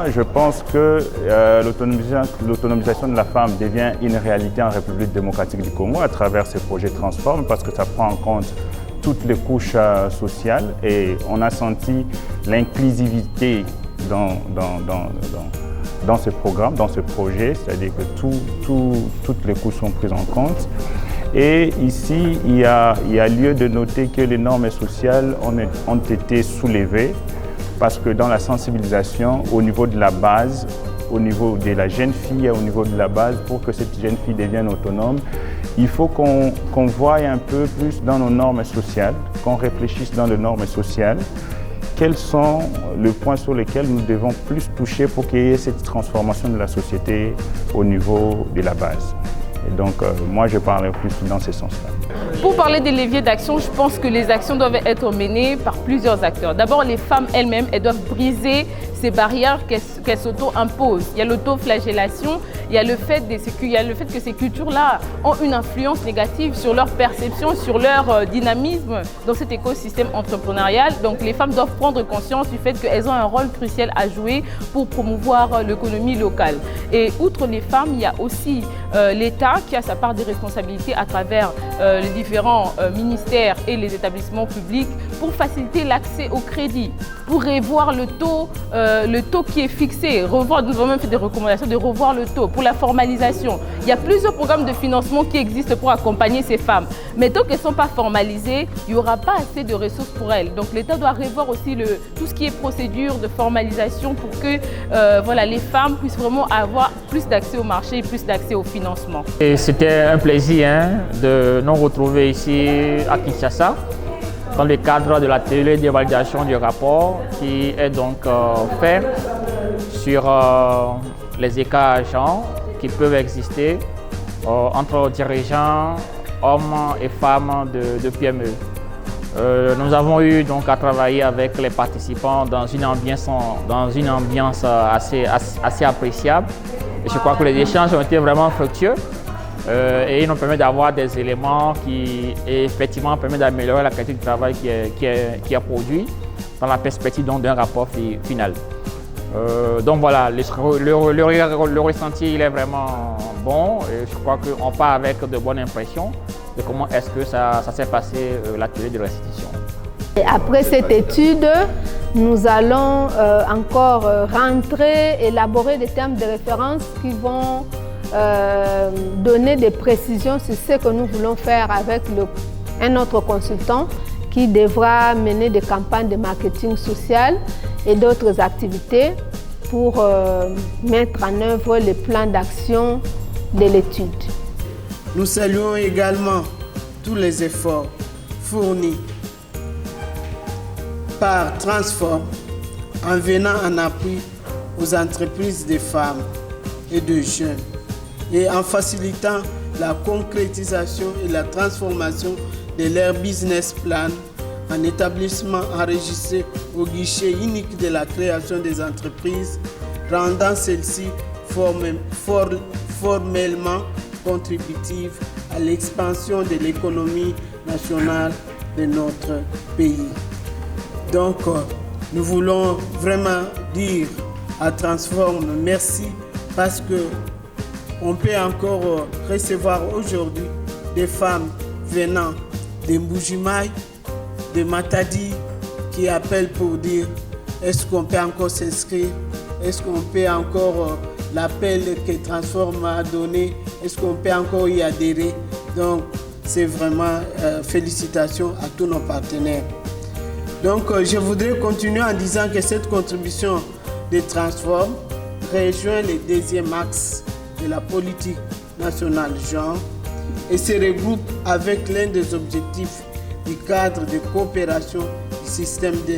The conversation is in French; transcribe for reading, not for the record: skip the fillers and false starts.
Je pense que l'autonomisation de la femme devient une réalité en République démocratique du Congo à travers ces projets Transform parce que ça prend en compte toutes les couches sociales et on a senti l'inclusivité dans ce programme, dans ce projet, c'est-à-dire que toutes les couches sont prises en compte. Et ici, il y a lieu de noter que les normes sociales ont été soulevées parce que dans la sensibilisation, au niveau de la base, au niveau de la jeune fille, au niveau de la base, pour que cette jeune fille devienne autonome, il faut qu'on voie un peu plus dans nos normes sociales, qu'on réfléchisse dans les normes sociales, quels sont les points sur lesquels nous devons plus toucher pour qu'il y ait cette transformation de la société au niveau de la base. Et donc, moi, je parlerai plus dans ce sens-là. Pour parler des leviers d'action, je pense que les actions doivent être menées par plusieurs acteurs. D'abord, les femmes elles-mêmes, elles doivent briser ces barrières qu'elles s'auto-imposent. Il y a l'autoflagellation, il y a le fait que ces cultures-là ont une influence négative sur leur perception, sur leur dynamisme dans cet écosystème entrepreneurial. Donc les femmes doivent prendre conscience du fait qu'elles ont un rôle crucial à jouer pour promouvoir l'économie locale. Et outre les femmes, il y a aussi l'État qui a sa part de responsabilité à travers les différents ministères et les établissements publics pour faciliter l'accès au crédit, pour revoir le taux qui est fixé, nous avons même fait des recommandations de revoir le taux pour la formalisation. Il y a plusieurs programmes de financement qui existent pour accompagner ces femmes. Mais tant qu'elles ne sont pas formalisées, il n'y aura pas assez de ressources pour elles. Donc l'État doit revoir aussi tout ce qui est procédure de formalisation pour que les femmes puissent vraiment avoir plus d'accès au marché et plus d'accès au financement. C'était un plaisir de nous retrouver ici à Kinshasa, dans le cadre de l'atelier de validation du rapport qui est donc fait sur les écarts-agents qui peuvent exister entre dirigeants, hommes et femmes de PME. Nous avons eu donc à travailler avec les participants dans une ambiance assez appréciable. Et je crois que les échanges ont été vraiment fructueux. Et ils nous permettent d'avoir des éléments qui effectivement permettent d'améliorer la qualité du travail qui est produit dans la perspective d'un rapport final. Donc voilà, le ressenti il est vraiment bon et je crois qu'on part avec de bonnes impressions de comment est-ce que ça s'est passé l'atelier de restitution. Et après cette étude, nous allons encore rentrer, élaborer des termes de référence qui vont donner des précisions sur ce que nous voulons faire avec un autre consultant qui devra mener des campagnes de marketing social et d'autres activités pour mettre en œuvre le plan d'action de l'étude. Nous saluons également tous les efforts fournis par Transform en venant en appui aux entreprises de femmes et de jeunes et en facilitant la concrétisation et la transformation de leur business plan en établissement enregistré au guichet unique de la création des entreprises, rendant celles-ci formellement contributives à l'expansion de l'économie nationale de notre pays. Donc, nous voulons vraiment dire à Transform merci parce que on peut encore recevoir aujourd'hui des femmes venant de Mbujimaï, de Matadi, qui appellent pour dire est-ce qu'on peut encore s'inscrire, est-ce qu'on peut encore l'appel que Transform a donné, est-ce qu'on peut encore y adhérer. Donc c'est vraiment félicitations à tous nos partenaires. Donc je voudrais continuer en disant que cette contribution de Transform rejoint le deuxième axe de la politique nationale genre et se regroupe avec l'un des objectifs du cadre de coopération du système de